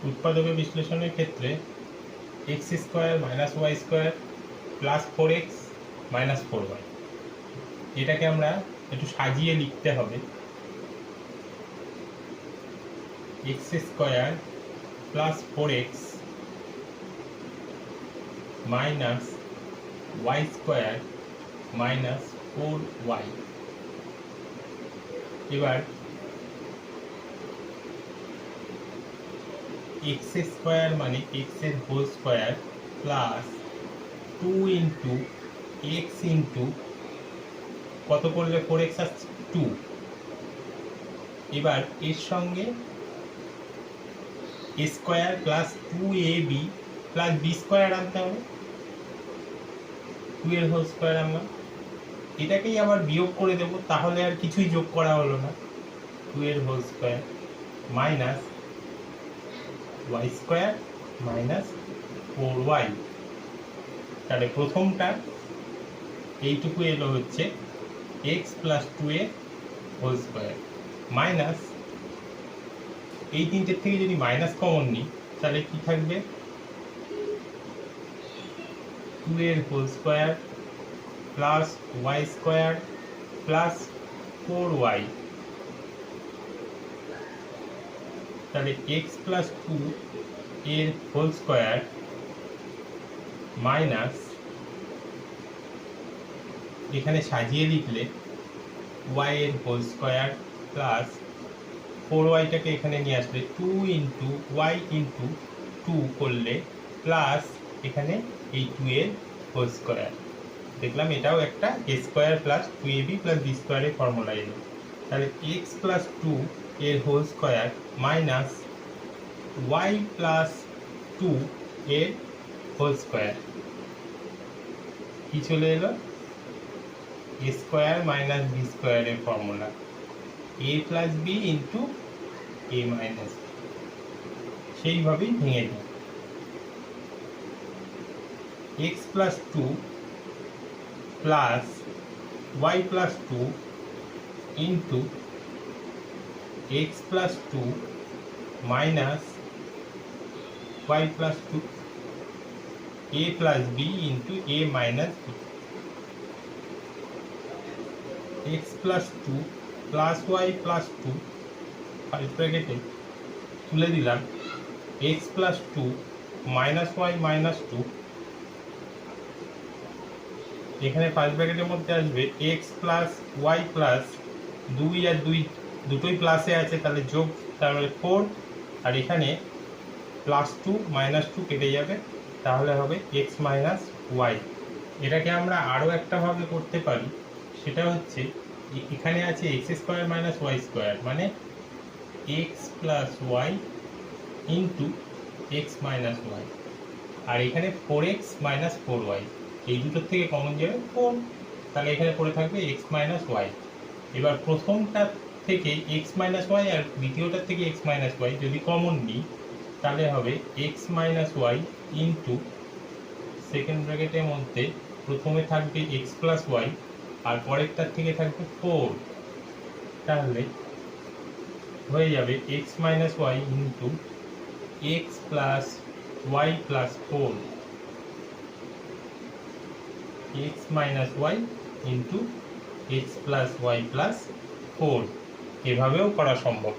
উৎপাদকে বিশ্লেষণের ক্ষেত্রে x square minus Y square plus 4x minus 4y, এটাকে আমরা একটু সাজিয়ে লিখতে হবে। X square plus 4x minus Y square minus 4y। এবার এক্স স্কোয়ার মানে এক্স এর whole square plus 2 into x into কত করলে 4x আসছে 2। এবার এর সঙ্গে a square plus 2ab plus b square আনতে হবে, 2 এর হোল স্কোয়ার আমরা এটাকেই আবার বিয়োগ করে দেব, তাহলে আর কিছুই যোগ করা হলো না। 2 এর whole square minus Y square minus 4y। তাহলে প্রথমটা এইটুকু এলো হচ্ছে এক্স প্লাস 2 এর হোল স্কোয়ার মাইনাস এই তিনটের থেকে যদি মাইনাস কমন নিই তাহলে কি থাকবে 2 এর whole square plus Y square plus 4y। তাহলে এক্স প্লাস 2 এর হোল স্কোয়ার মাইনাস এখানে সাজিয়ে লিখলে y এর হোল স্কোয়ার প্লাস 4yটাকে এখানে নিয়ে আসলে 2 ইন্টু ওয়াই ইন্টু 2 করলে প্লাস এখানে এই 2 এর হোল স্কোয়ার। দেখলাম এটাও একটা a square plus 2ab plus b স্কোয়ারের ফর্মুলা এলো। তাহলে এক্স প্লাস 2 এর whole square minus y plus 2 এর হোল স্কোয়ার কি চলে এলো এ স্কোয়ার মাইনাস বি স্কোয়ারের formula a plus b into a minus b. সেইভাবেই ভেঙে দিই x plus 2 plus Y plus 2 into x plus 2 minus y plus 2 a plus b into a minus b. X plus 2 plus Y plus 2 first ব্র্যাকেটে তুলে দিলাম X plus 2 minus Y minus 2, এখানে first ব্র্যাকেটের মধ্যে আসবে এক্স প্লাস ওয়াই প্লাস 2 আর 2 দুটোই প্লাসে আছে তাহলে যোগ, তাহলে 4, আর এখানে প্লাস 2 মাইনাস 2 কেটে যাবে, তাহলে হবে এক্স মাইনাস ওয়াই। এটাকে আমরা আরও একটা ভাবে করতে পারি, সেটা হচ্ছে এখানে আছে x square minus Y square মানে x plus y into x minus Y, আর এখানে 4x মাইনাস 4y, এই দুটোর থেকে কমন যাবে 4, তাহলে এখানে পড়ে থাকবে এক্স মাইনাস ওয়াই। এবার প্রথমটা থেকে এক্স মাইনাস ওয়াই আর দ্বিতীয়টার থেকে এক্স মাইনাস ওয়াই যদি কমন নিই তাহলে হবে X minus Y into second ব্র্যাকেটের মধ্যে প্রথমে থাকবে এক্স প্লাস ওয়াই আর পরেরটার থেকে থাকবে 4, তাহলে হয়ে যাবে X minus Y into x plus Y plus 4, X minus Y into x plus Y plus 4। এভাবেও করা সম্ভব।